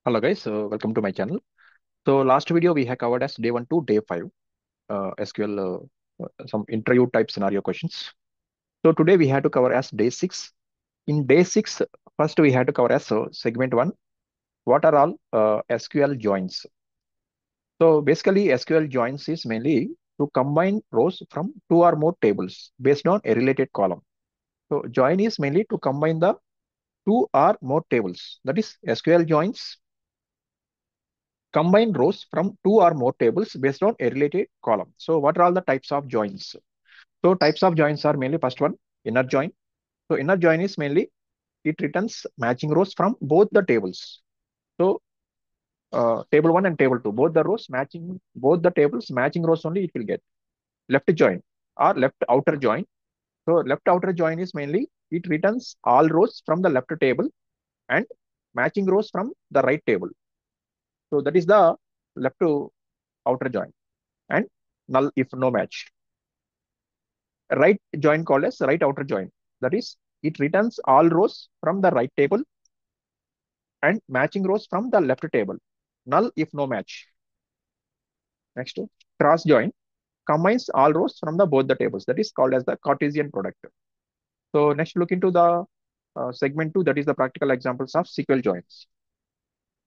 Hello guys, welcome to my channel. So last video we have covered as day 1 to day 5 SQL some interview type scenario questions. So today we had to cover as day 6. In day 6, first we had to cover as segment 1. What are all SQL joins? So basically SQL joins is mainly to combine rows from two or more tables based on a related column. So join is mainly to combine the two or more tables. That is SQL joins combine rows from two or more tables based on a related column. So what are all the types of joins? So types of joins are mainly first one, inner join. So inner join is mainly it returns matching rows from both the tables. So table 1 and table 2, both the rows matching, both the tables matching rows only it will get. Left join or left outer join. So left outer join is mainly it returns all rows from the left table and matching rows from the right table. So that is the left to outer join and null if no match. Right join called as right outer join. That is, it returns all rows from the right table and matching rows from the left table. Null if no match. Next, cross join combines all rows from the both the tables. That is called as the Cartesian product. So next, look into the segment 2. That is the practical examples of SQL joins.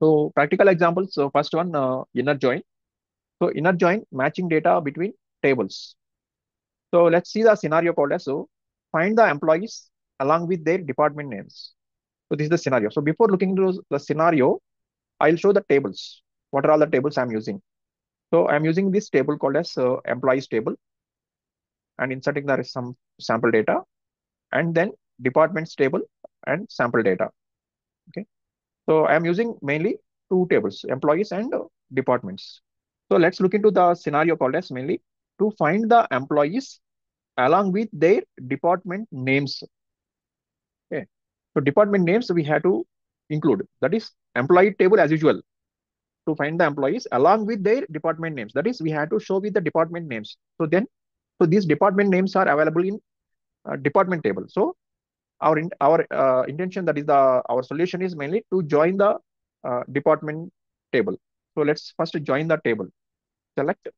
So practical examples. So first one, inner join. So inner join matching data between tables. So let's see the scenario called as find the employees along with their department names. So this is the scenario. So before looking into the scenario, I'll show the tables. What are all the tables I'm using? So I'm using this table called as employees table and inserting there is some sample data and then departments table and sample data. Okay. So I'm using mainly two tables, employees and departments. So let's look into the scenario called as mainly to find the employees along with their department names. Okay. So department names we have to include. That is employee table as usual to find the employees along with their department names. That is we have to show with the department names. So these department names are available in department table. So our intention, that is our solution is mainly to join the department table. So let's first join the table. Select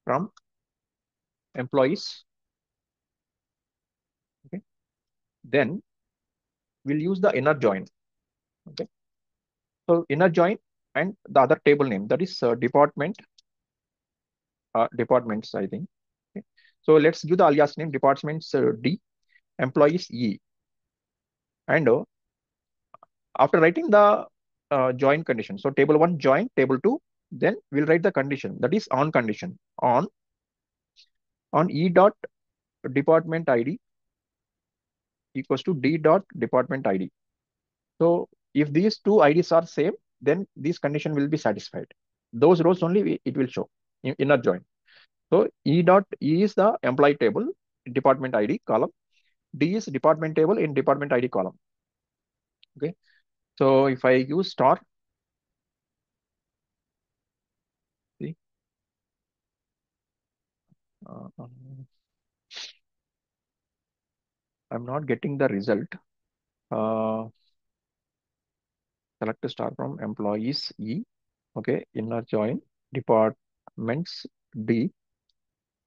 from employees. Okay. Then we'll use the inner join. Okay. So inner join and the other table name, that is departments, I think. Okay. So let's give the alias name departments D, employees E. And after writing the join condition, so table 1 join table 2, then we'll write the condition, that is on condition on E dot department ID equals to D dot department ID. So if these two IDs are same, then this condition will be satisfied. Those rows only it will show in inner join. So E dot E is the employee table, department ID column. D is department table in department ID column. Okay. So if I use star, see, I'm not getting the result. Select a star from employees E. Okay, inner join departments D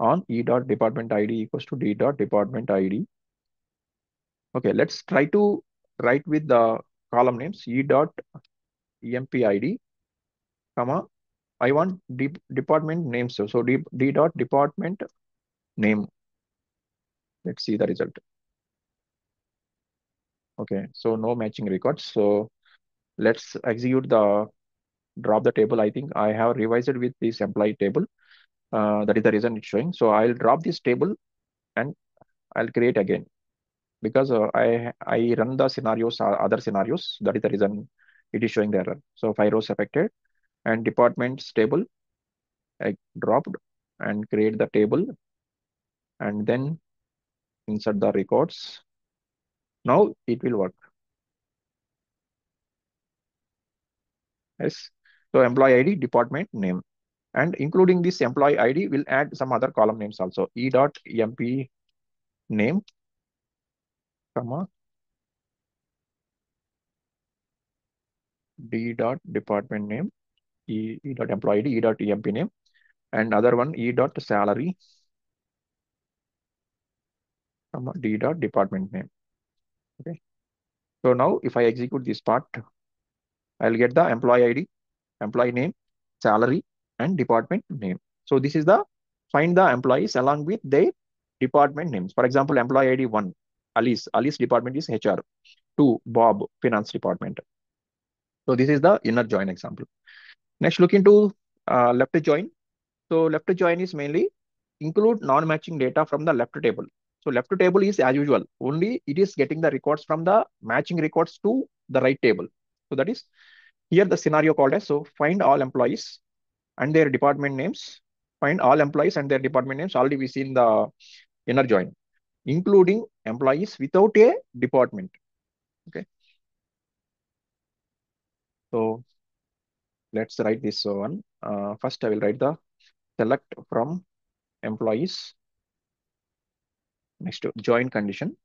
on E dot department ID equals to D dot department ID. Okay, let's try to write with the column names E dot emp ID, comma. I want department names. So D dot department name. Let's see the result. Okay, so no matching records. So let's execute the drop the table. I think I have revised it with this employee table. That is the reason it's showing. So I'll drop this table and I'll create again because I run the scenarios, other scenarios. That is the reason it is showing the error. So 5 rows affected and departments table I dropped and create the table and then insert the records. Now it will work. Yes. So employee ID, department name, and including this employee ID, will add some other column names also. E dot emp name, comma, D dot department name, E dot employee ID, E dot EMP name, and other one E dot salary, comma, D dot department name. Okay. So now if I execute this part, I'll get the employee ID, employee name, salary, and department name. So this is the find the employees along with their department names. For example, employee ID 1, Alice. Alice department is HR. 2, Bob, finance department. So this is the inner join example. Next, look into left join. So left join is mainly include non-matching data from the left table. So left table is as usual, only it is getting the records from the matching records to the right table. So that is here the scenario called as, so find all employees and their department names. Find all employees and their department names. Already we seen the inner join, including employees without a department. Okay. So let's write this one. First, I will write the select from employees. Next, join condition.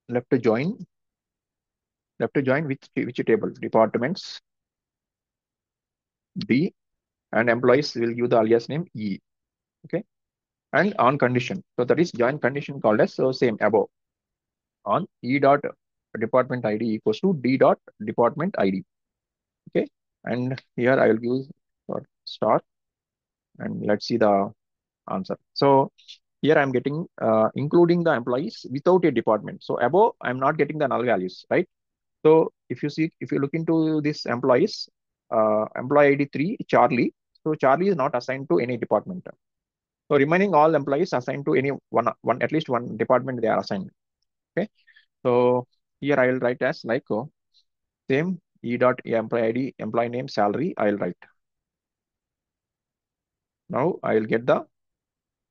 Left join. Left join with which table? Departments D, and employees will give the alias name E. Okay. And on condition. So that is join condition called as, so same above. On E dot department ID equals to D dot department ID. Okay. And here I will use for star, and let's see the answer. So here I'm getting including the employees without a department. So above I'm not getting the null values, right? So if you see, if you look into this employees, employee ID 3, Charlie. So Charlie is not assigned to any department. So remaining all employees assigned to any one at least one department they are assigned. Okay. So here I will write as like same E dot employee ID, employee name, salary. I will write. Now I will get the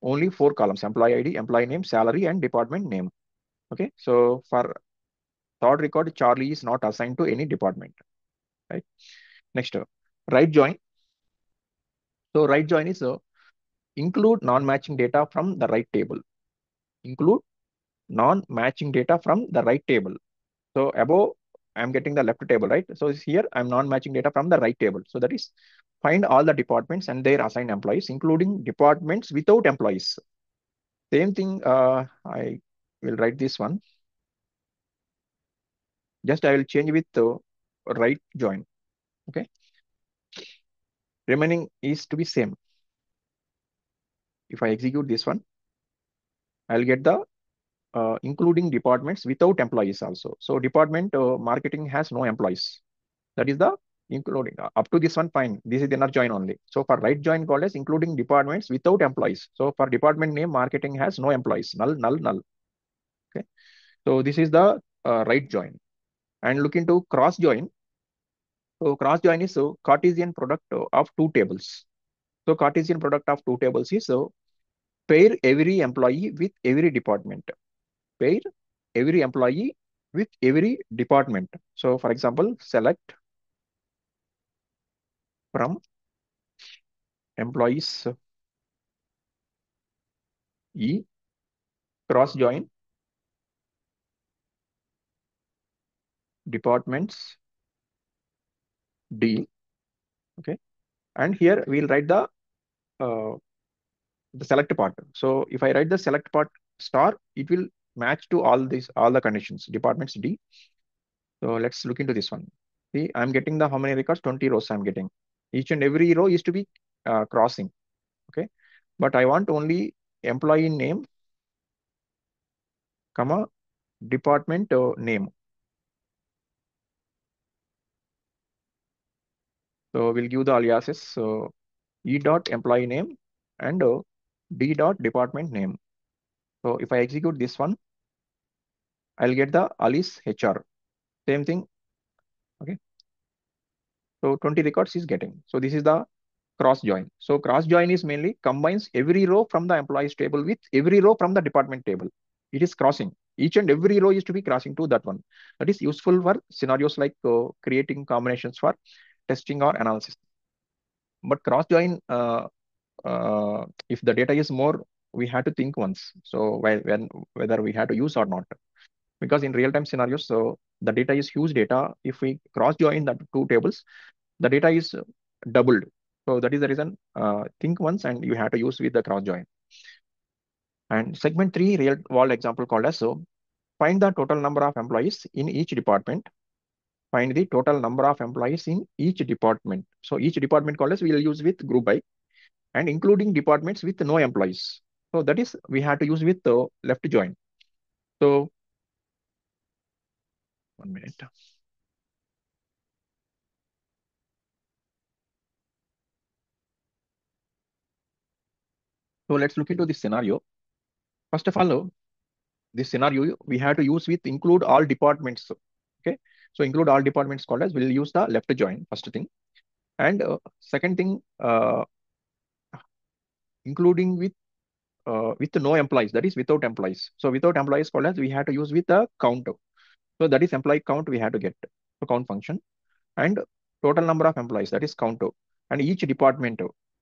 only 4 columns: employee ID, employee name, salary, and department name. Okay. So for third record, Charlie is not assigned to any department. Right. Next, right join. So right join is include non-matching data from the right table. Include non-matching data from the right table. So above, I'm getting the left table, right? So here I'm non-matching data from the right table. So that is find all the departments and their assigned employees, including departments without employees. Same thing, I will write this one. Just I will change with right join. Okay. Remaining is to be same. If I execute this one, I'll get the including departments without employees also. So department marketing has no employees. That is the including. Up to this one, fine. This is the inner join only. So for right join called as including departments without employees. So for department name, marketing has no employees. Null, null, null. Okay. So this is the right join. And look into cross join. So cross join is Cartesian product of two tables. So Cartesian product of two tables is pair every employee with every department. Pair every employee with every department. So for example, select from employees E, cross join departments D. Okay. And here we'll write uh, the select part. So if I write the select part star, it will match to all the conditions, departments D. So let's look into this one. See, I'm getting the how many records? 20 rows I'm getting. Each and every row is to be crossing. Okay. But I want only employee name, comma, department name. So we'll give the aliases. So E dot employee name and D dot department name. So if I execute this one, I'll get the Alice HR. Same thing. Okay. So 20 records is getting. So this is the cross join. So cross join is mainly combines every row from the employees table with every row from the department table. It is crossing. Each and every row is to be crossing to that one. That is useful for scenarios like creating combinations for testing or analysis. But cross join, if the data is more, we have to think once. So when whether we have to use or not. because in real-time scenarios, so the data is huge data. If we cross join the two tables, the data is doubled. So that is the reason, think once and you have to use with the cross join. And segment 3 real world example called as, so find the total number of employees in each department. Find the total number of employees in each department. So each department called as we will use with group by, and including departments with no employees. So that is we have to use with the left join. So 1 minute. So let's look into this scenario. First of all, this scenario we have to use with include all departments. Okay, so include all departments called as we'll use the left join first thing, and second thing, including with no employees, that is without employees. So without employees called as we have to use with the count. So that is employee count we have to get, so count function, and total number of employees, that is count, and each department.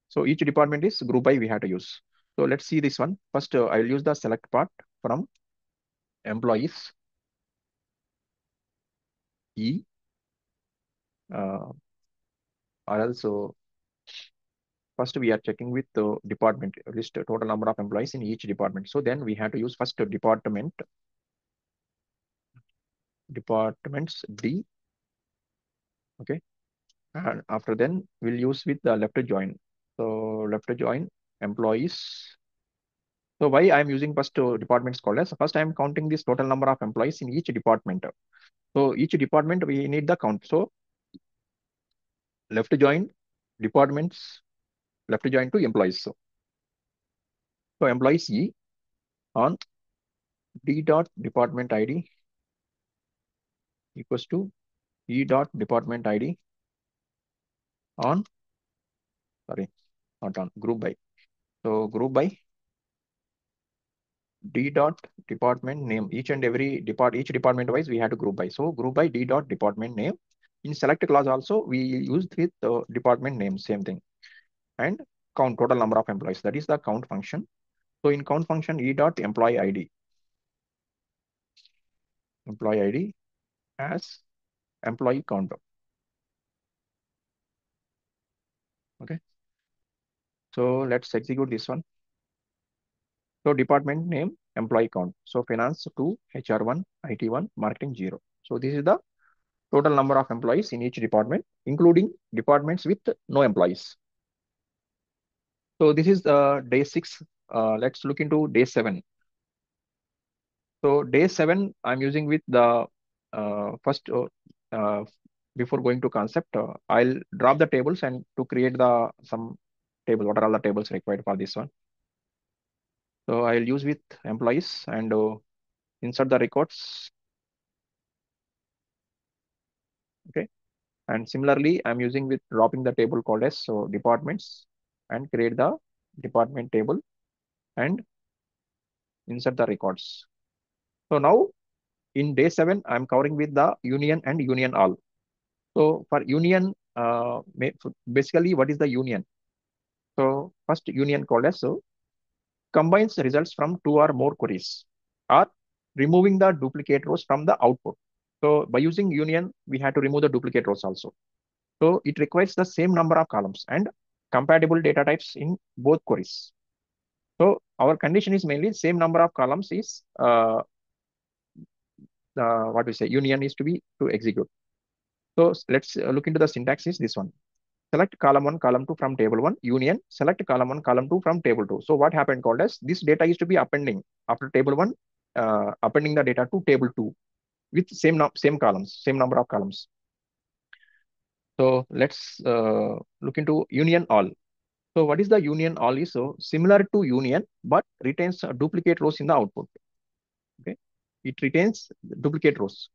So each department is group by we have to use. So let's see this one. First, I'll use the select part from employees E, or also first we are checking with the department list total number of employees in each department. So then we have to use first departments D. Okay, and after then we'll use with the left join. So left join employees. So why I'm using first departments called as, first I'm counting this total number of employees in each department. So each department we need the count. So left join departments, left join to employees. So employees E on D dot department ID equals to E dot department ID on, sorry, not on, group by. So group by D dot department name. Each and every each department wise we have to group by. So group by D dot department name. In select clause also we used with the department name, same thing. And count total number of employees. That is the count function. So in count function E dot employee ID as employee count. Okay. So let's execute this one. So department name employee count. So finance 2, HR 1, IT 1, marketing 0. So this is the total number of employees in each department, including departments with no employees. So this is day 6. Let's look into day 7. So day 7, I'm using with the first, before going to concept, I'll drop the tables and to create the some table. What are all the tables required for this one? So I'll use with employees and insert the records. Okay. And similarly, I'm using with dropping the table called as so departments and create the department table and insert the records. So now in day 7, I'm covering with the union and union all. So for union, basically what is the union? So first union called as, so combines results from 2 or more queries or removing the duplicate rows from the output. So by using union, we have to remove the duplicate rows also. So it requires the same number of columns and compatible data types in both queries. So our condition is mainly same number of columns is what we say union is to be to execute. So let's look into the syntax is this one. Select column 1, column 2 from table 1, union, select column 1, column 2 from table 2. So what happened called as this data is to be appending after table 1, appending the data to table 2 with same columns, same number of columns. So let's look into union all. So what is the union all is? So similar to union, but retains duplicate rows in the output. Okay, it retains duplicate rows.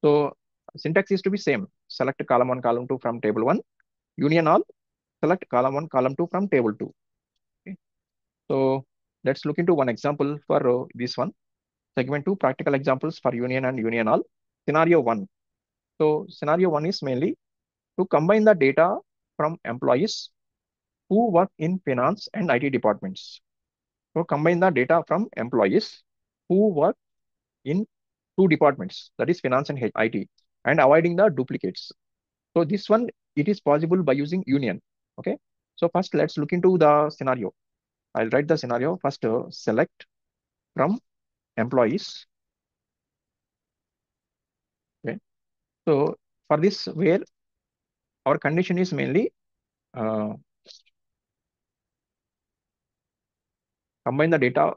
So syntax is to be same. Select column 1, column 2 from table 1, union all, select column 1, column 2 from table 2. Okay. So let's look into one example for this one. Segment 2, practical examples for union and union all. Scenario 1. So scenario 1 is mainly to combine the data from employees who work in finance and IT departments. So combine the data from employees who work in two departments, that is finance and IT, and avoiding the duplicates. So this one, it is possible by using union. Okay. So first, let's look into the scenario. I'll write the scenario. First, select from employees. Okay. So for this, where our condition is mainly uh, combine the data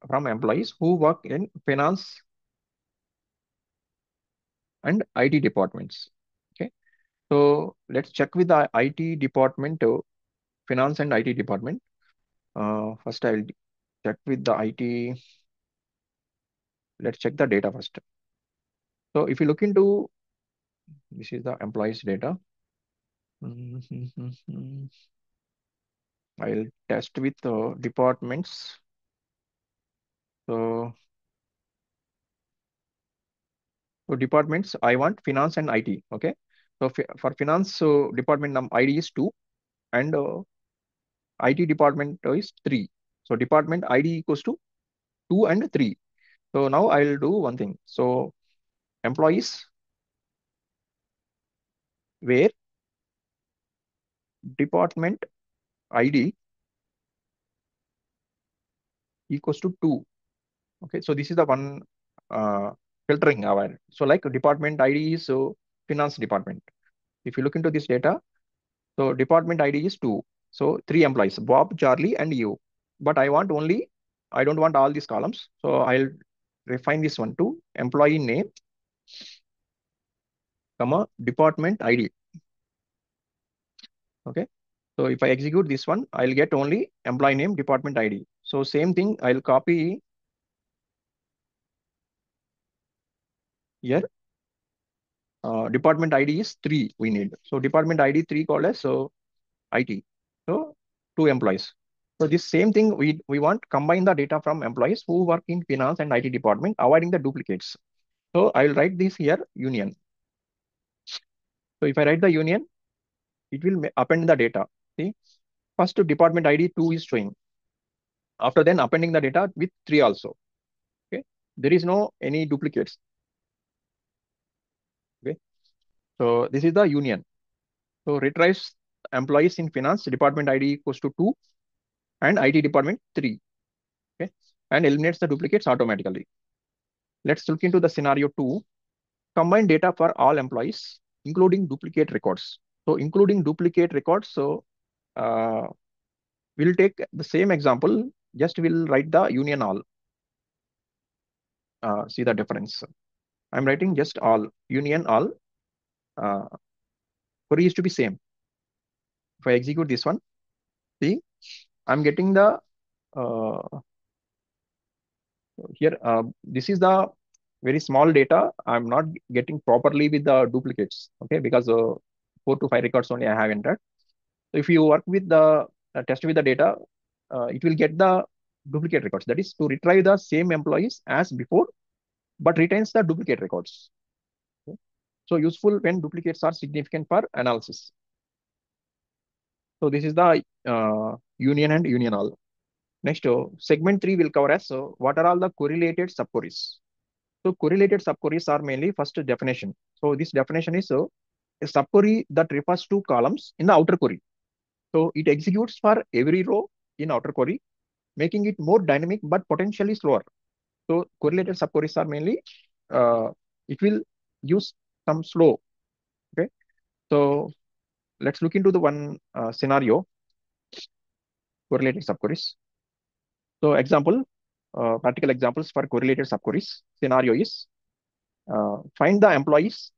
from employees who work in finance and IT departments. Okay. So let's check with the IT department, finance and IT department. First, I'll check with the IT. Let's check the data first. So if you look into, this is the employees data. I'll test with departments. So, departments, I want finance and IT. Okay. So for finance, so department ID is 2 and IT department is 3. So department ID equals to 2 and 3. So now I'll do one thing. So employees where department ID equals to 2. Okay. So this is the one uh, filtering our. So like department ID is finance department. If you look into this data, so department ID is 2. So 3 employees, Bob, Charlie, and you. But I don't want all these columns. So I'll refine this one to employee name, comma, department ID. Okay. So if I execute this one, I'll get only employee name, department ID. So same thing, I'll copy here. Department ID is 3 we need. So department ID 3 called as IT. So 2 employees. So this same thing we want combine the data from employees who work in finance and IT department, avoiding the duplicates. So I will write this here union. So if I write the union, it will append the data. See, first department ID 2 is showing. After then appending the data with 3 also. Okay. There is no any duplicates. Okay. So this is the union. So retrieves employees in finance department ID equals to 2 and IT department 3. Okay. And eliminates the duplicates automatically. Let's look into the scenario 2. Combine data for all employees, including duplicate records. So including duplicate records, so uh, we'll take the same example, just we'll write the union all. See the difference. I'm writing just all, union all. Query is to be same. If I execute this one, see, I'm getting the here. This is the very small data. I'm not getting properly with the duplicates. Okay, because 4 to 5 records only I have entered. So if you work with the test with the data, it will get the duplicate records. That is to retrieve the same employees as before, but retains the duplicate records. Okay. So useful when duplicates are significant for analysis. So this is the union and union all. Next, segment 3 will cover as what are all the correlated subqueries. So correlated subqueries are mainly first definition. So this definition is a subquery that refers to columns in the outer query. So it executes for every row in outer query, making it more dynamic but potentially slower. So correlated subqueries are mainly it will use some slow. Okay. So let's look into the one scenario correlated subqueries. So example, practical examples for correlated subqueries. Scenario is find the employees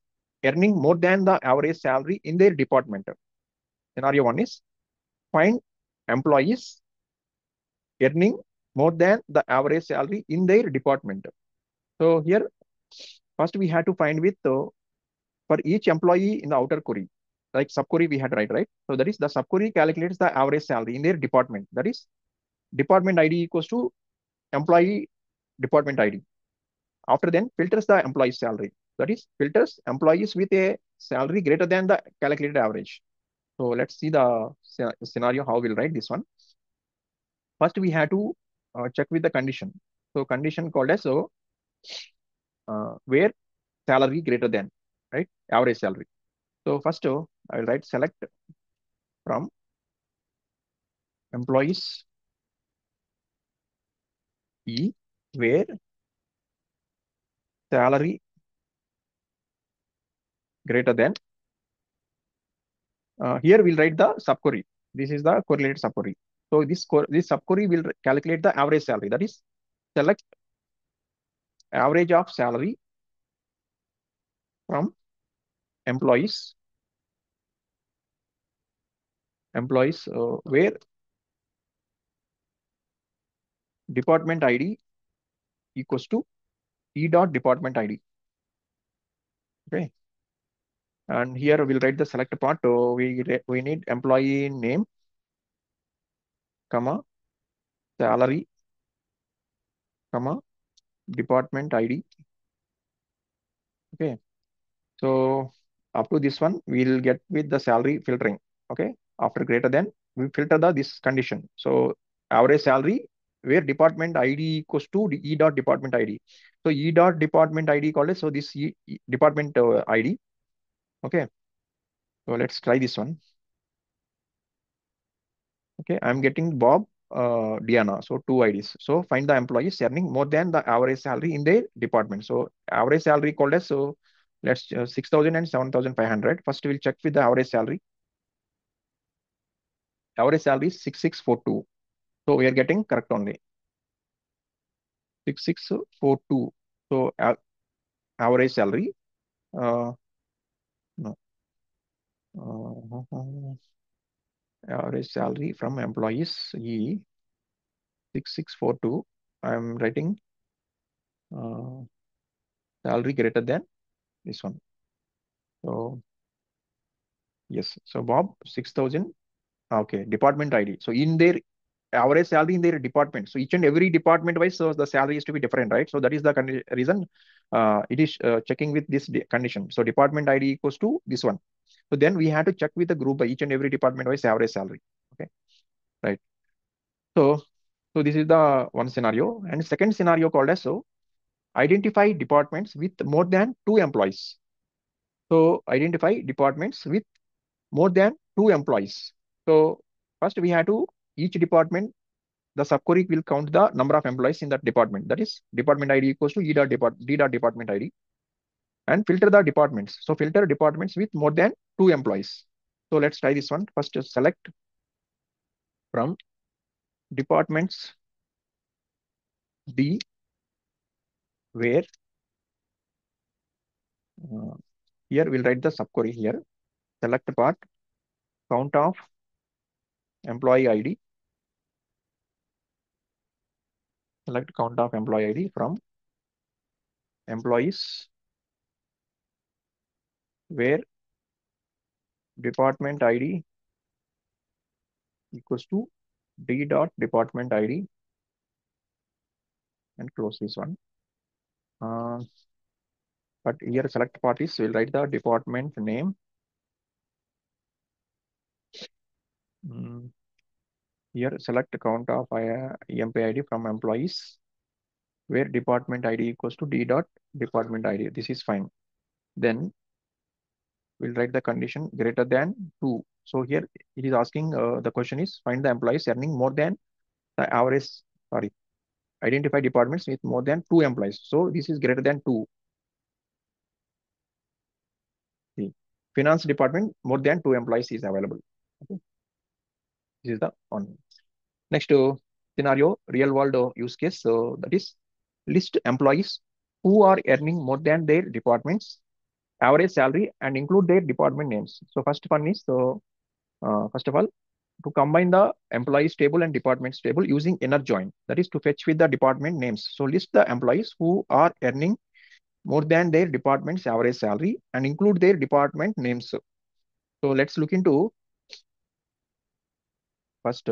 earning more than the average salary in their department. Scenario one is find employees earning more than the average salary in their department. So here, first we had to find with for each employee in the outer query, like subquery we had right? So that is the subquery calculates the average salary in their department. That is department ID equals to employee department ID. After then filters the employee salary. That is filters employees with a salary greater than the calculated average. So let's see the scenario how we'll write this one. First we have to check with the condition. So condition called as so where salary greater than, right, average salary. So first I will write select from employees E where salary greater than. Here we'll write the subquery. This is the correlated subquery. So this subquery will calculate the average salary. That is select average of salary from employees where department ID equals to E dot department ID. Okay. And here we'll write the select part. We need employee name, comma, salary, comma, department ID. Okay. So up to this one, we'll get with the salary filtering. Okay. After greater than, we filter this condition. So average salary where department ID equals to the E dot department ID. So E dot department ID called it. So this department ID. Okay. So let's try this one. Okay, I'm getting Bob, Diana. So two IDs. So find the employees earning more than the average salary in their department. So average salary called as, so let's 6,000 and 7,500. First we'll check with the average salary. Average salary is 6642. So we are getting correct only. 6642. So average salary. No. Average salary from employees E 6642. I'm writing salary greater than this one. So yes, so Bob 6,000. Okay, department ID. So in their average salary in their department. So each and every department wise, so the salary is to be different, right? So that is the reason it is checking with this condition. So department ID equals to this one. So then we have to check with the group by each and every department wise average salary. Okay, right. So this is the one scenario, and second scenario called as, so identify departments with more than two employees. So identify departments with more than two employees. So first we have to, each department, the subquery will count the number of employees in that department. That is department ID equals to D dot department ID, and filter the departments. So filter departments with more than two employees. So let's try this one. First select from departments D where uh, here we'll write the subquery here. Select part count of employee ID. Select count of employee ID from employees where department ID equals to D dot department ID, and close this one. Uh, but here select part is, we'll write the department name. Here select count of EMP ID from employees where department ID equals to D dot department ID. This is fine. Then we'll write the condition greater than 2. So here it is asking, the question is find the employees earning more than the average, sorry, identify departments with more than 2 employees. So this is greater than 2. See, finance department more than 2 employees is available. Okay. This is the one. Next scenario, real world use case. So that is list employees who are earning more than their department's average salary and include their department names. So first one is, so first of all, to combine the employees table and departments table using inner join. That is to fetch with the department names. So list the employees who are earning more than their department's average salary and include their department names. So let's look into first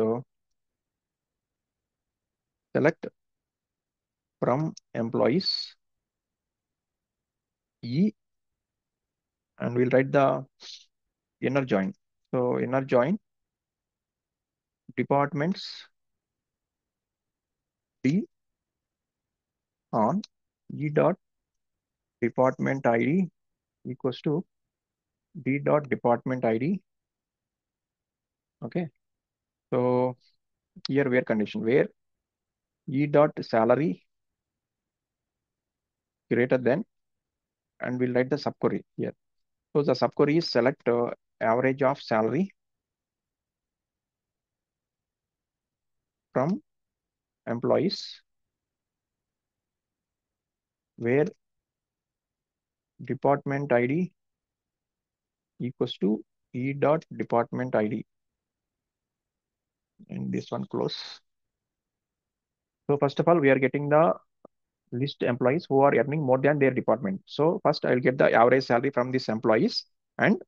select from employees E, and we'll write the inner join. So inner join departments D on E dot department ID equals to d dot department ID. Okay. So here where condition where e dot salary greater than, and we'll write the subquery here. So the subquery is select average of salary from employees where department ID equals to e dot department ID, and this one close. So first of all, we are getting the list employees who are earning more than their department. So first I'll get the average salary from these employees and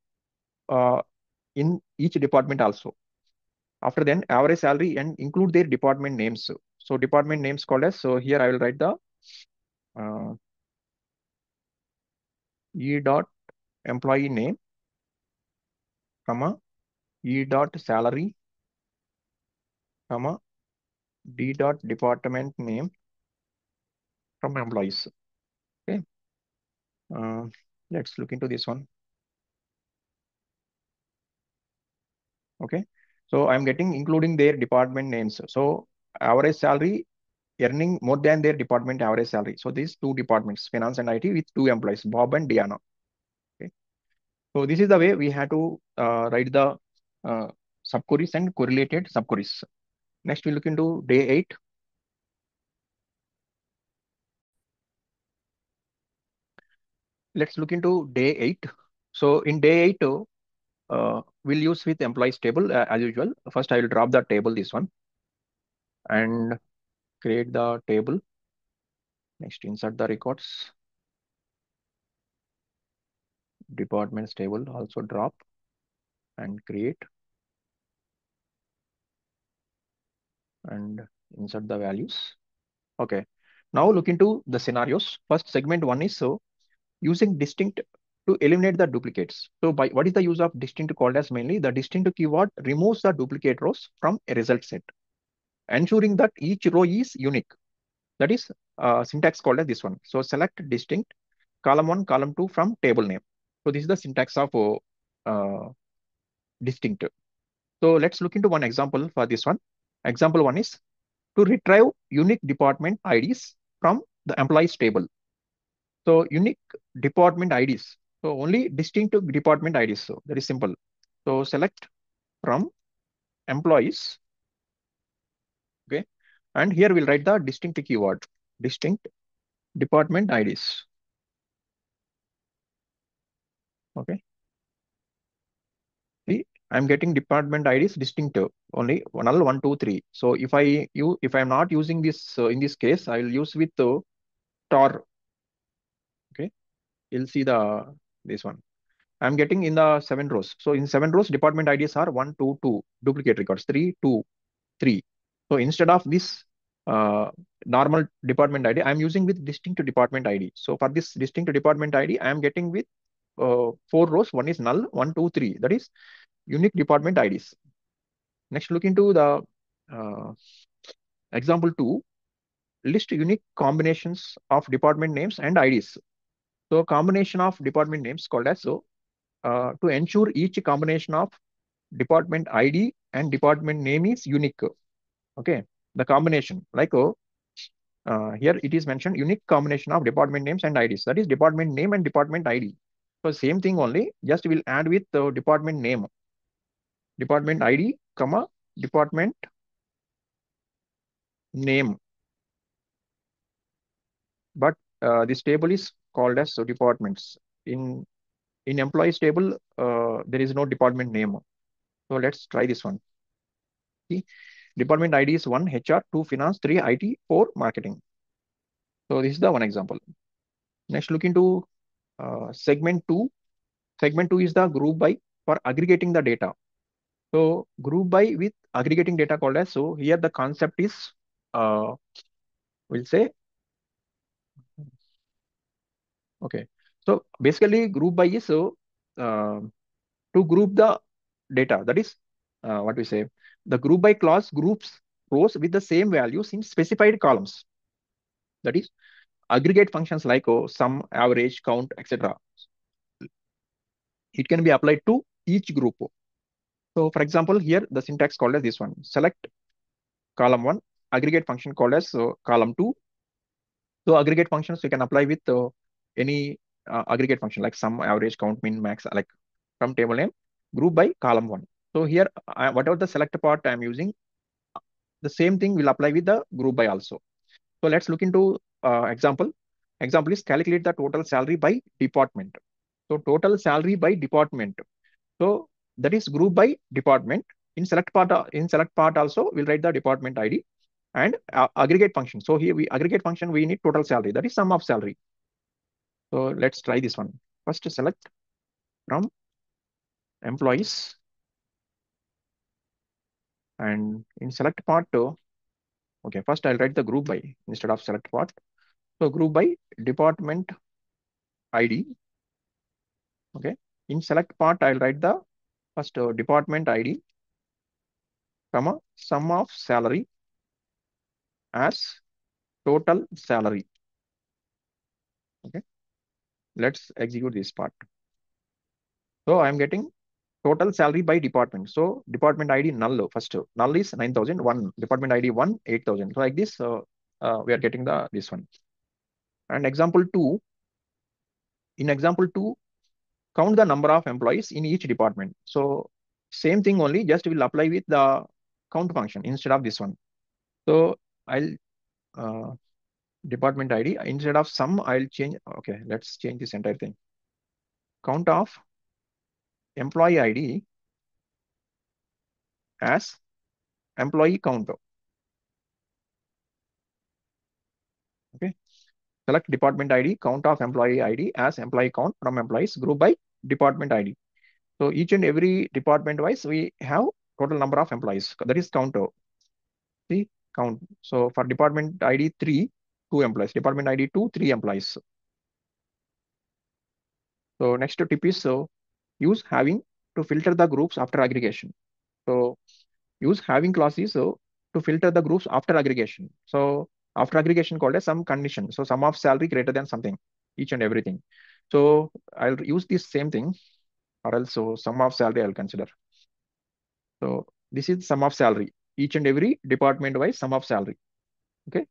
uh, in each department also. After then average salary and include their department names. So department names called as, so here I will write the uh, e dot employee name, comma, e dot salary, comma, d dot department name from employees. Okay. Uh, let's look into this one. Okay. So I'm getting including their department names. So average salary earning more than their department average salary. So these two departments, finance and IT, with two employees, Bob and Diana. Okay. So this is the way we have to write the uh, subqueries and correlated subqueries. Next, we look into day 8. Let's look into day 8. So in day 8, we'll use with employees table as usual. First, I will drop the table, this one, and create the table. Next, insert the records. Departments table also drop and create and insert the values. Okay. Now look into the scenarios. First, segment 1 is so using distinct to eliminate the duplicates. So by what is the use of distinct called as? Mainly the distinct keyword removes the duplicate rows from a result set, ensuring that each row is unique. That is syntax called as this one. So select distinct column 1, column 2 from table name. So this is the syntax of distinct. So let's look into one example for this one. Example 1 is to retrieve unique department IDs from the employees table. So unique department IDs. So only distinct department IDs. So that is simple. So select from employees. Okay. And here we'll write the distinct keyword, distinct department IDs. Okay. See, I'm getting department IDs distinct only null 1, 2, 3. So if I'm not using this in this case, I will use with star. Okay. You'll see this one. I'm getting in the 7 rows. So in 7 rows, department IDs are 1, 2, 2, duplicate records, 3, 2, 3. So instead of this normal department ID, I'm using with distinct department ID. So for this distinct department ID, I am getting with 4 rows. One is null, 1, 2, 3. That is unique department IDs. Next, look into the example 2. List unique combinations of department names and IDs. So combination of department names called as, so to ensure each combination of department ID and department name is unique. Okay, the combination like here it is mentioned unique combination of department names and IDs. That is department name and department ID. So same thing only, just we'll add with the department name, department ID, comma, department name. But this table is called as departments. In employees table, there is no department name. So let's try this one. See, department ID is 1 HR, 2 finance, 3 IT, 4 marketing. So this is the one example. Next, look into segment 2. Segment 2 is the group by for aggregating the data. So group by with aggregating data called as, so here the concept is, we'll say, okay. So basically group by is so to group the data. That is what we say. The group by clause groups rows with the same values in specified columns. That is aggregate functions like sum, average, count, etc. It can be applied to each group. So for example, here the syntax called as this one: select column 1, aggregate function called as column 2. So aggregate functions you can apply with any aggregate function like sum, average, count, min, max, like from table name, group by column 1. So here, whatever the select part I am using, the same thing will apply with the group by also. So let's look into example. Example is calculate the total salary by department. So total salary by department. So that is group by department. In select part also we'll write the department ID and aggregate function. So here we aggregate function we need total salary, that is sum of salary. So let's try this one. First select from employees, and in select part okay, first I'll write the group by instead of select part. So group by department ID. Okay, in select part I'll write the first department ID comma sum of salary as total salary. Okay, let's execute this part. So I'm getting total salary by department. So department ID null first. Null is 9,001. Department ID 1 8,000. So like this, we are getting the this one. And example 2. In example 2, count the number of employees in each department. So same thing only, just will apply with the count function instead of this one. So I'll department ID instead of sum I'll change. Okay, let's change this entire thing. Count of employee ID as employee count. Okay. Select department ID, count of employee ID as employee count from employees, group by department ID. So each and every department wise, we have total number of employees. That is count. See, count. So for department ID 3, 2 employees. Department ID 2, 3 employees. So next tip is use having to filter the groups after aggregation. So use having clause is to filter the groups after aggregation. So after aggregation called as some condition. So sum of salary greater than something, each and everything. So I'll use this same thing, or else so sum of salary I'll consider. So this is sum of salary, each and every department wise sum of salary. Okay.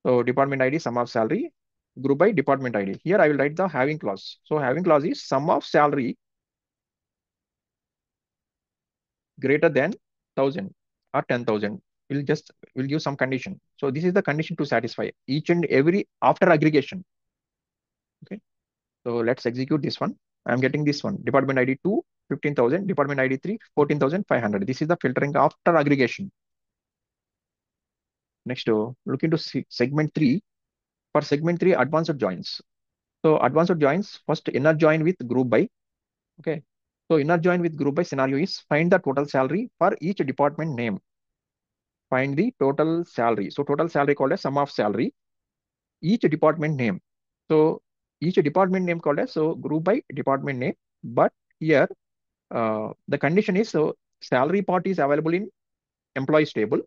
So department ID sum of salary, group by department ID. Here I will write the having clause. So having clause is sum of salary greater than 1,000 or 10,000. We'll give some condition. So this is the condition to satisfy each and every after aggregation. Okay. So let's execute this one. I'm getting this one. Department ID 2, 15,000. Department ID 3, 14,500. This is the filtering after aggregation. Next, look into segment 3. For segment 3, advanced joins. So advanced joins, first inner join with group by. Okay. So inner join with group by scenario is find the total salary for each department name. Find the total salary. So total salary called as sum of salary, each department name. So each department name called as so group by department name. But here the condition is so salary part is available in employees table.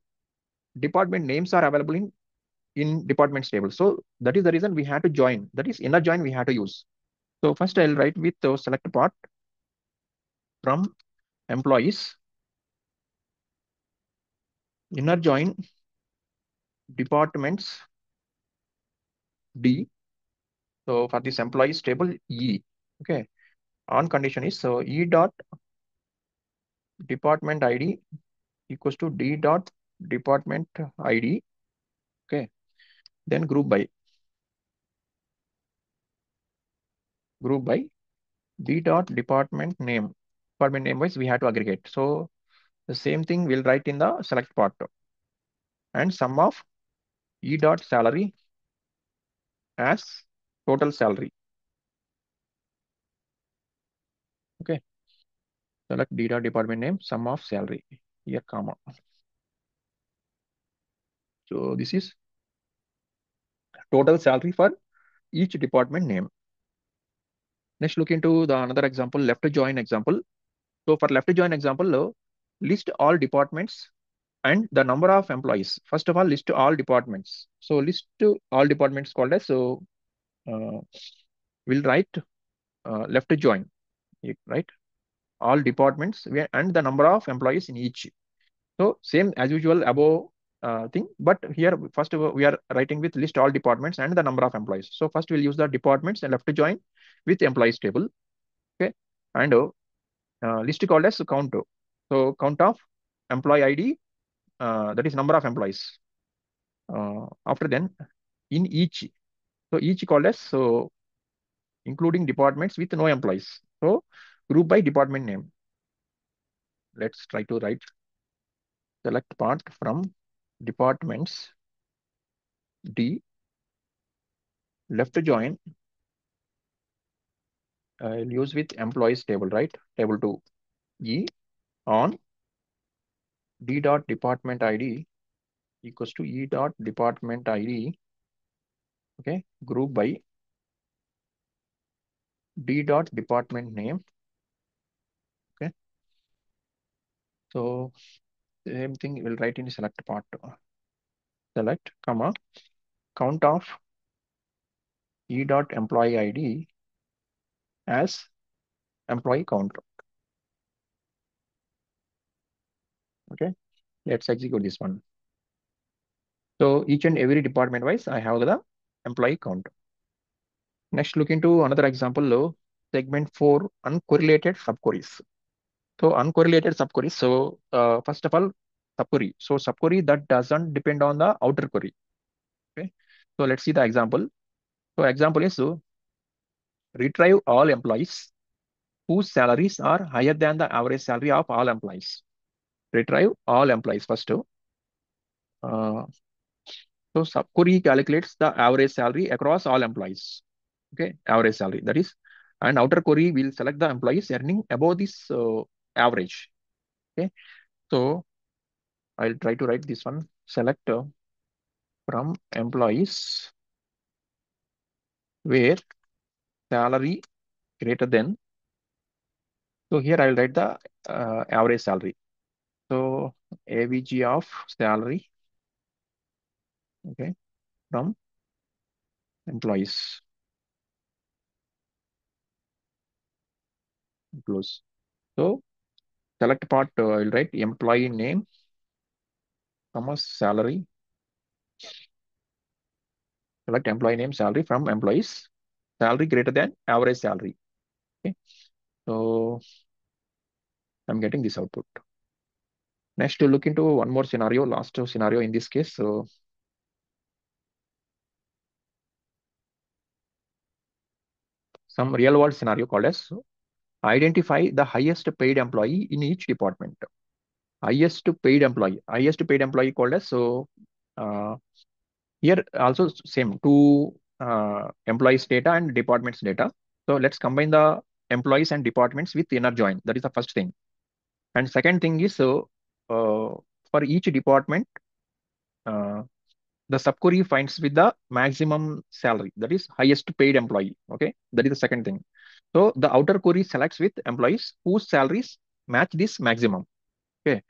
Department names are available in departments table. So that is the reason we had to join. That is inner join we had to use. So first I'll write with the select part from employees, inner join departments D. So for this employees table E. Okay. On condition is so E dot department ID equals to D dot department ID. Okay. Then group by D dot department name. Department name wise we have to aggregate. So the same thing we'll write in the select part and sum of E dot salary as total salary. Okay. Select D dot department name, sum of salary. Here, comma. So this is total salary for each department name. Next, look into the another example, left join example. So for left join example, list all departments and the number of employees. First of all, list all departments. So list all departments called as, so uh, we'll write left join, right? All departments and the number of employees in each. So same as usual above thing, but here first we are writing with list all departments and the number of employees. So first we'll use the departments and left join with employees table. Okay, and list called as count. So count of employee ID, that is number of employees. After then in each, so each called as, so including departments with no employees. So group by department name. Let's try to write select part from departments D, left join. I'll use with employees table, right? Table 2 E on D dot department ID equals to E dot department ID. Okay, group by D dot department name. Okay, so same thing we'll write in select part. Select, comma, count of E dot employee ID as employee count. Okay, let's execute this one. So each and every department wise, I have the employee count. Next, look into another example, segment 4, uncorrelated subqueries. So uncorrelated subqueries. So first of all, subquery. So subquery that doesn't depend on the outer query. Okay. So let's see the example. So example is, so retrieve all employees whose salaries are higher than the average salary of all employees. Retrieve all employees first. Uh, so subquery calculates the average salary across all employees. Okay, average salary, that is, and outer query will select the employees earning above this average. Okay, so I'll try to write this one. Select from employees where salary greater than. So here I will write the average salary. So AVG of salary, okay, from employees. Close. So select part, I will write employee name, comma salary. Select employee name, salary from employees. Salary greater than average salary. Okay. So I'm getting this output. Next, to look into one more scenario, last scenario in this case. So some real world scenario called as, identify the highest paid employee in each department. Highest paid employee called as, so here also same two employees data and departments data. So let's combine the employees and departments with inner join. That is the first thing. And second thing is, so for each department, uh, the subquery finds with the maximum salary, that is highest paid employee. Okay, that is the second thing. So the outer query selects with employees whose salaries match this maximum. Okay,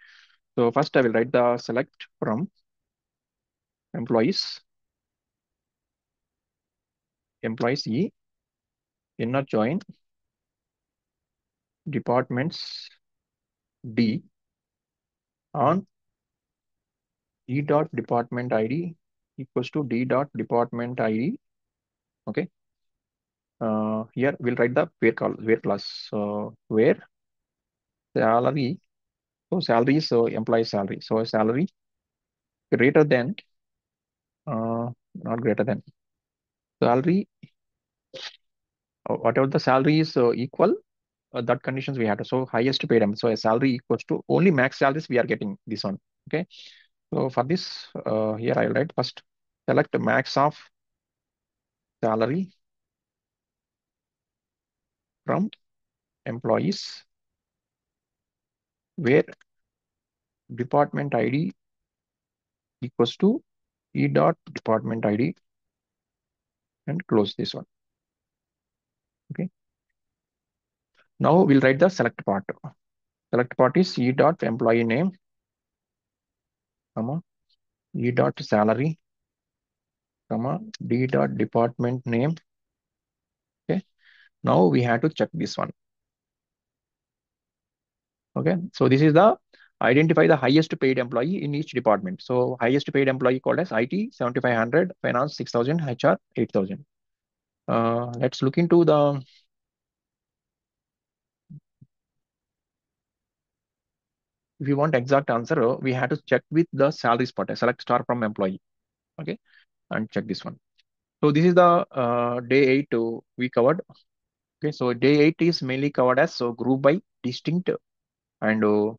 so first I will write the select from employees, employees E, inner join departments D on E dot department ID equals to D dot department ID. Okay, here we'll write the where class. So where salary, so salary is, so employee salary. So salary greater than, not greater than, salary, whatever the salary is equal, that conditions we have to. So highest paid so a salary equals to only max salaries we are getting this one. Okay, so for this, here I will write first select max of salary from employees where department ID equals to E dot department ID, and close this one. Okay, now we'll write the select part. Select part is E dot employee name, comma E dot salary, comma D dot department name. Okay. Now we have to check this one. Okay. So this is the identify the highest paid employee in each department. So highest paid employee called as IT 7,500, finance 6,000, HR 8,000. Let's look into the, if you want exact answer, we have to check with the salary spot. Select star from employee. Okay. And check this one. So this is the day 8 we covered. Okay. So day 8 is mainly covered as so group by distinct and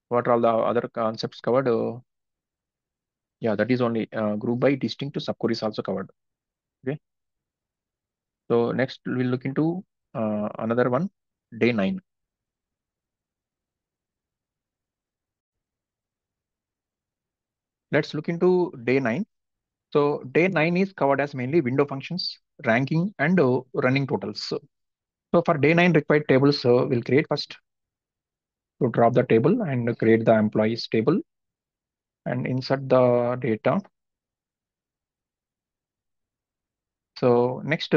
what are all the other concepts covered? Yeah, that is only group by distinct subqueries also covered. Okay. So next we'll look into another one, day 9. Let's look into day 9. So day 9 is covered as mainly window functions, ranking, and running totals. So for day 9 required tables, we'll create first to drop the table and create the employees table and insert the data. So next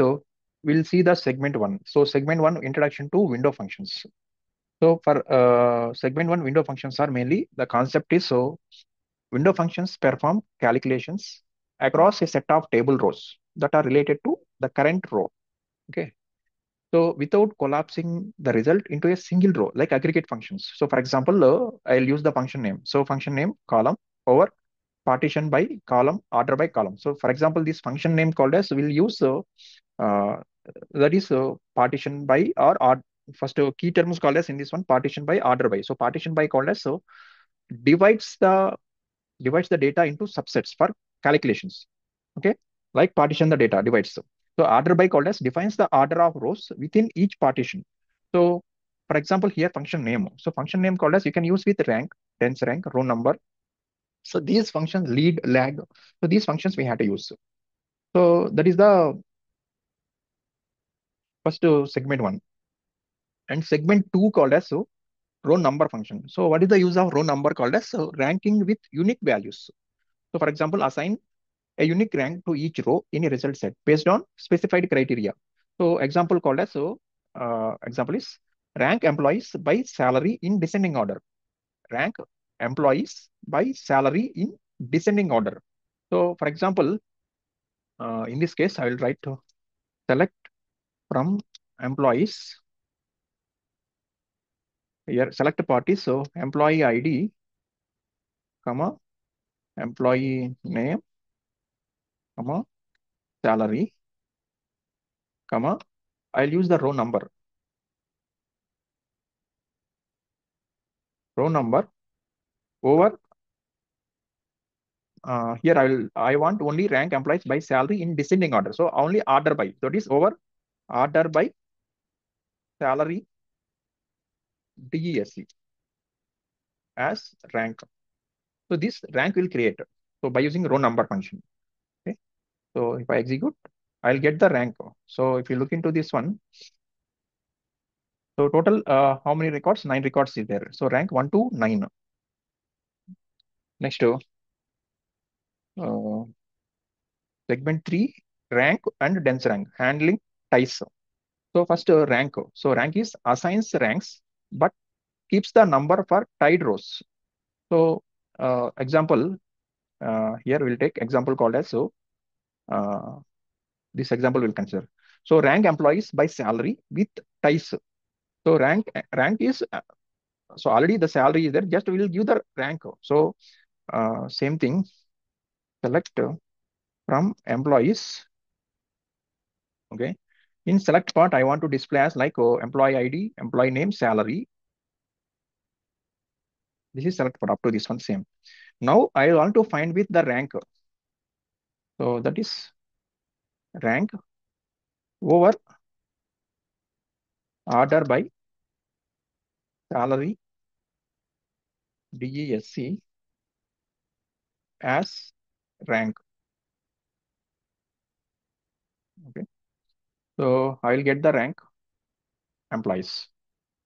we'll see the segment 1. So segment 1 introduction to window functions. So for segment 1 window functions are mainly the concept is so window functions perform calculations across a set of table rows that are related to the current row. Okay. So without collapsing the result into a single row, like aggregate functions. So for example, I'll use the function name. So function name column over partition by column, order by column. So for example, this function name called as we'll use uh, that is partition by or first key terms called as in this one partition by order by. So partition by called as so divides the divides the data into subsets for calculations. Okay, like partition the data divides. So order by called as defines the order of rows within each partition. So for example, here function name. So function name called as you can use with rank, dense rank, row number. So these functions lead, lag. So these functions we have to use. So that is the first segment 1. And segment 2 called as so row number function. So what is the use of row number called as so ranking with unique values. So for example, assign a unique rank to each row in a result set based on specified criteria. So example called as so example is rank employees by salary in descending order. Rank employees by salary in descending order. So for example, in this case, I will write to select from employees here select parties. So employee ID, comma employee name, comma salary, comma I'll use the row number over here I want only rank employees by salary in descending order. So only order by. So it is over order by salary DESC as rank. So this rank will create. So by using row number function. Okay. So if I execute, I'll get the rank. So if you look into this one, so total how many records? 9 records is there. So rank 1 to 9. Next uh, segment 3 rank and dense rank handling ties. So first rank. So rank is assigns ranks but keeps the number for tied rows. So example here we'll take example called as so uh, this example we'll consider. So rank employees by salary with ties. So rank is so already the salary is there. Just we will give the rank. So same thing. Select from employees. Okay. In select part, I want to display as like employee ID, employee name, salary. This is select part up to this one same. Now I want to find with the rank. So that is rank over order by salary DESC as rank. Okay. So I will get the rank employees.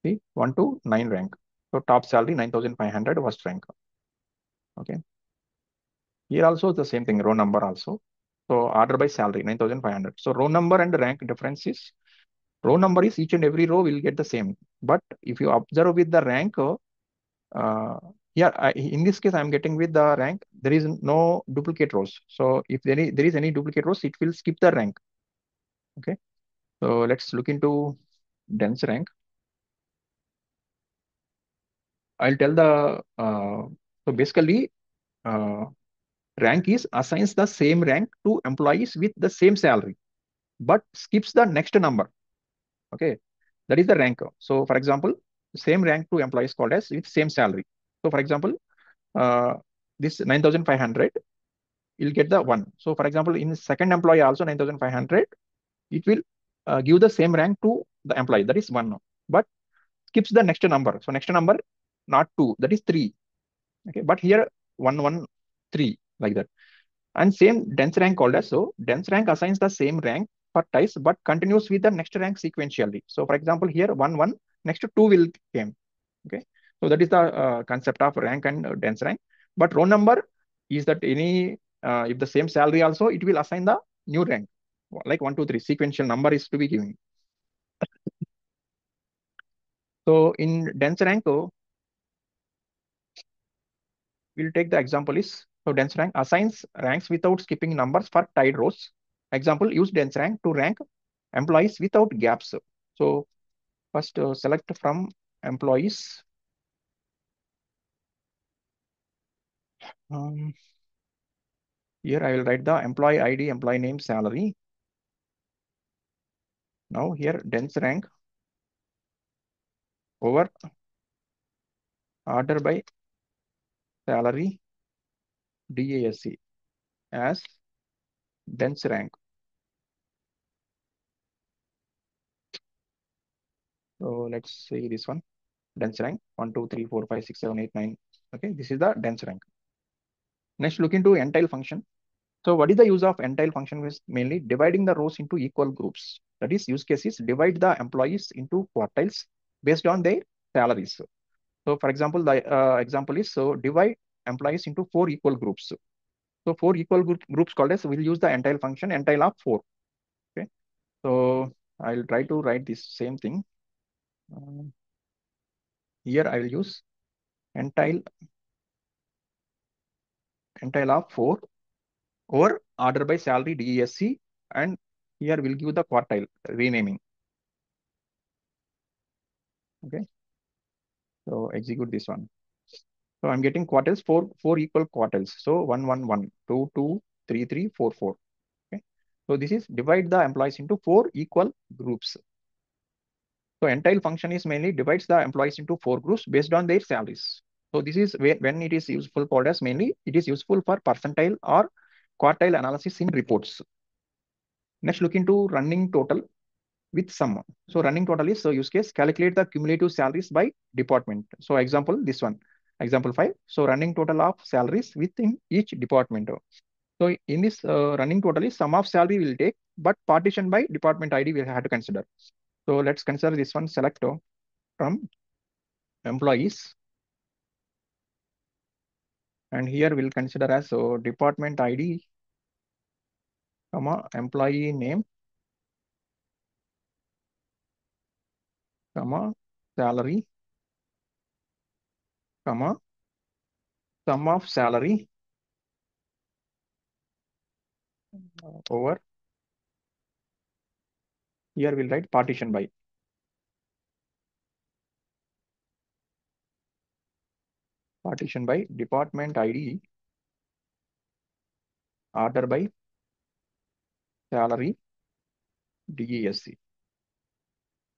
See 1 to 9 rank. So top salary 9,500 was rank. Okay. Here also the same thing, row number also. So order by salary 9,500. So row number and rank difference is, row number is each and every row will get the same. But if you observe with the rank, here in this case I'm getting with the rank, there is no duplicate rows. So if there is any duplicate rows, it will skip the rank. Okay. So let's look into dense rank. I'll tell the so basically uh, rank is assigns the same rank to employees with the same salary, but skips the next number. Okay, that is the rank. So for example, same rank to employees called as with same salary. So for example, uh, this 9,500, you'll get the one. So for example, in the second employee also 9,500, it will give the same rank to the employee, that is one, but skips the next number. So next number, not two, that is three. Okay, but here 113 like that. And same dense rank called as, so dense rank assigns the same rank for ties but continues with the next rank sequentially. So for example, here 1 1, next to 2 will came. Okay, so that is the concept of rank and dense rank. But row number is that any if the same salary also, it will assign the new rank, like 1 2 3 sequential number is to be given. So in dense rank, we'll take the example is, so dense rank assigns ranks without skipping numbers for tied rows. Example, use dense rank to rank employees without gaps. So first select from employees. Um, Here I will write the employee ID, employee name, salary. Now here dense rank over order by salary DASC as dense rank. So let's say this one, dense rank 1 2 3 4 5 6 7 8 9. Okay, this is the dense rank. Next, look into entile function. So what is the use of entile function? Is mainly dividing the rows into equal groups. That is, use case is divide the employees into quartiles based on their salaries. So for example, the example is, so divide employees into 4 equal groups. So 4 equal groups called as, we'll use the entile function, entile of 4. Okay. So I'll try to write this same thing. Here I will use entile of 4 or order by salary DESC, and here we'll give the quartile renaming. Okay. So execute this one. So I'm getting quartiles, four equal quartiles. So 1 1 1 2 2 3 3 4 4. Okay. So this is divide the employees into 4 equal groups. So entile function is mainly divides the employees into 4 groups based on their salaries. So this is when it is useful called as, mainly it is useful for percentile or quartile analysis in reports. Next, look into running total with sum. So running total is, so use case, calculate the cumulative salaries by department. So example, this one, example 5. So running total of salaries within each department. So in this running total is sum of salary will take, but partition by department ID we have to consider. So let's consider this one, select from employees. And here we'll consider as, so department ID, comma, employee name, comma, salary, comma, sum of salary over, here we'll write partition by. Partition by department ID, order by salary DESC.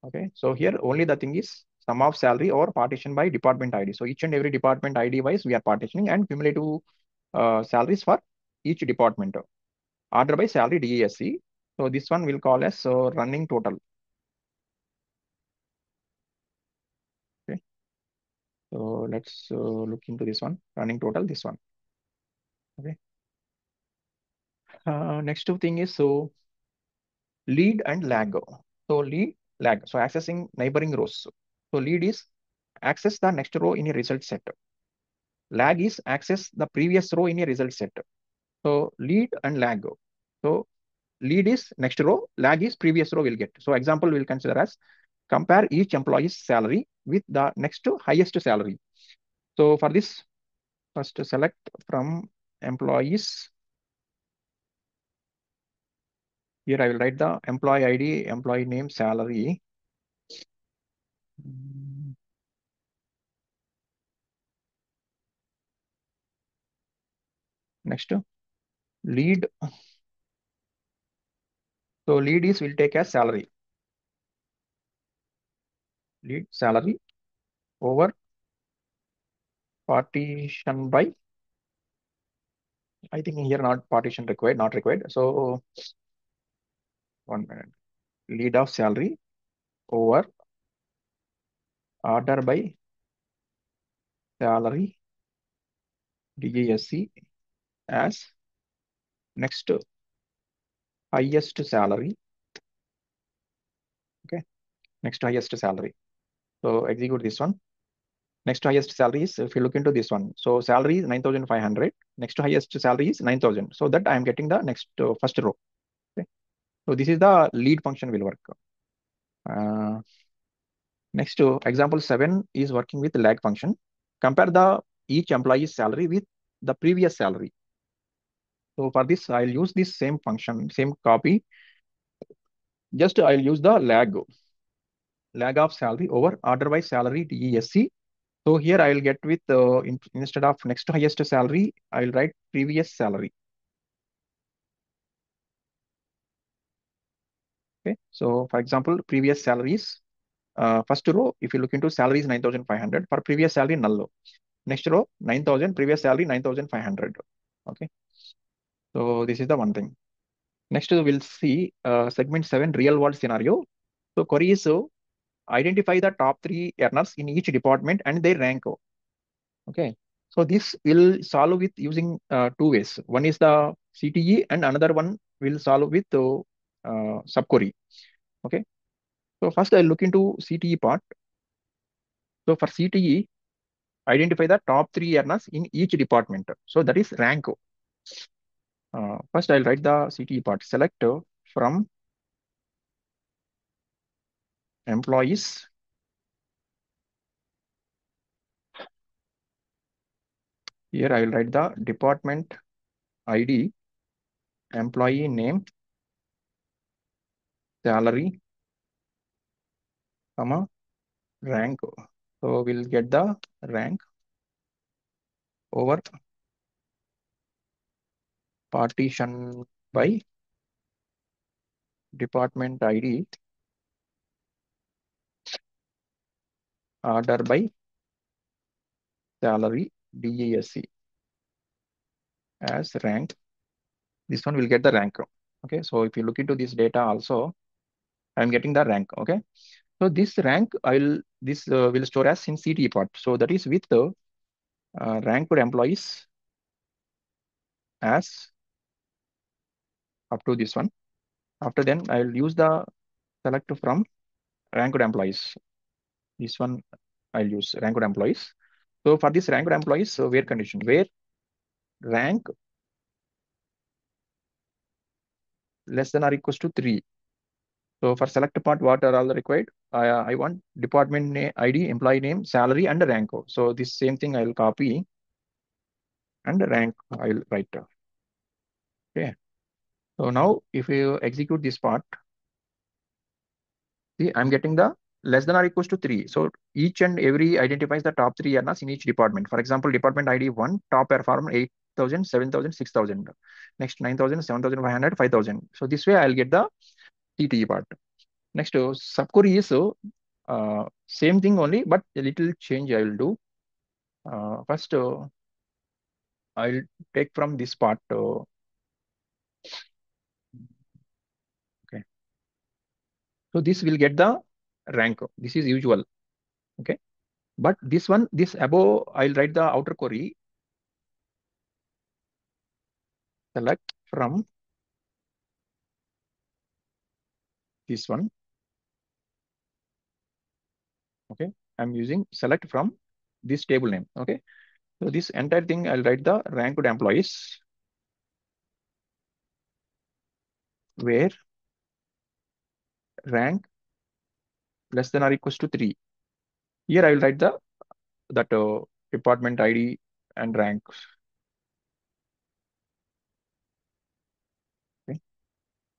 Okay, so here only the thing is sum of salary or partition by department ID. So each and every department ID wise we are partitioning, and cumulative salaries for each department. Order by salary DESC. So this one will call as running total. Okay, so let's look into this one, running total, this one. Okay. Next two thing is, so lead and lag. So lead, lag. So accessing neighboring rows. So lead is access the next row in a result set. Lag is access the previous row in a result set. So lead and lag. So lead is next row, lag is previous row will get. So example we'll consider as compare each employee's salary with the next highest salary. So for this, first select from employees. Here I will write the employee ID, employee name, salary. Next lead. So lead is will take as salary. Lead salary over partition by. I think here not partition required, not required. So 1 minute. Lead of salary over order by salary DASC as next highest salary. Okay, next highest salary. So execute this one. Next highest salary is, if you look into this one, so salary is 9,500. Next highest salary is 9,000. So that I am getting the next first row. Okay. So this is the lead function will work. Uh, Next example 7 is working with lag function. Compare the each employee's salary with the previous salary. So for this, I'll use this same function, same copy. Just I'll use the lag of salary over order by salary DESC. So here I will get with instead of next highest salary, I will write previous salary. Okay. So for example, previous salaries, first row, if you look into salary is 9,500 for previous salary null. Next row 9,000, previous salary 9,500. Okay. So this is the one thing. Next we'll see segment 7 real world scenario. So query is identify the top 3 earners in each department and their rank. Okay. So this will solve with using 2 ways. One is the CTE and another one will solve with subquery. Okay. So first I'll look into CTE part. So for CTE, identify the top 3 earners in each department. So that is rank. First I'll write the CTE part. Select from employees. Here I will write the department ID, employee name, salary, comma, rank. So we'll get the rank over partition by department ID, order by salary DESC as rank. This one will get the rank. Okay, so if you look into this data also, I'm getting the rank. Okay, so this rank will store as in CTE part. So that is with the ranked employees as up to this one. After then I'll use the select from ranked employees. This one I'll use ranked employees. So for this ranked employees, so where condition, where rank less than or equals to 3. So for select part, what are all required? I want department name, ID, employee name, salary, and rank. So this same thing I will copy and rank I will write. Okay. So now if you execute this part, see I'm getting the less than or equals to 3. So each and every identifies the top 3 earners in each department. For example, department ID 1, top performer 8,000, 7,000, 6,000. Next 9,000, 7,500, 5,000. So this way I'll get the TTE part. Next, subquery is same thing only, but a little change I will do. First, I'll take from this part. Okay. So this will get the rank. This is usual. Okay. But this one, this above, I'll write the outer query. Select from this one. Okay. I'm using select from this table name. Okay. So this entire thing, I'll write the ranked employees. where rank less than or equals to 3. Here I will write that department ID and rank. Okay.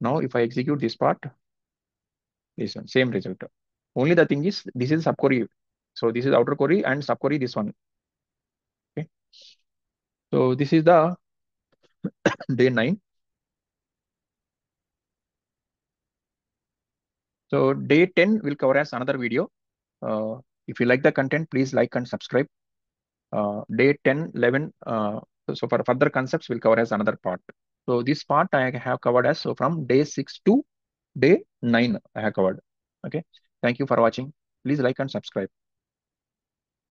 Now if I execute this part, this one, same result. Only the thing is this is subquery. So this is outer query and subquery this one. Okay. So this is the day 9. So day 10 will cover as another video. If you like the content, please like and subscribe. Day 10, 11. So for further concepts, will cover as another part. So this part I have covered as so from day 6 to day 9 I have covered. Okay. Thank you for watching. Please like and subscribe.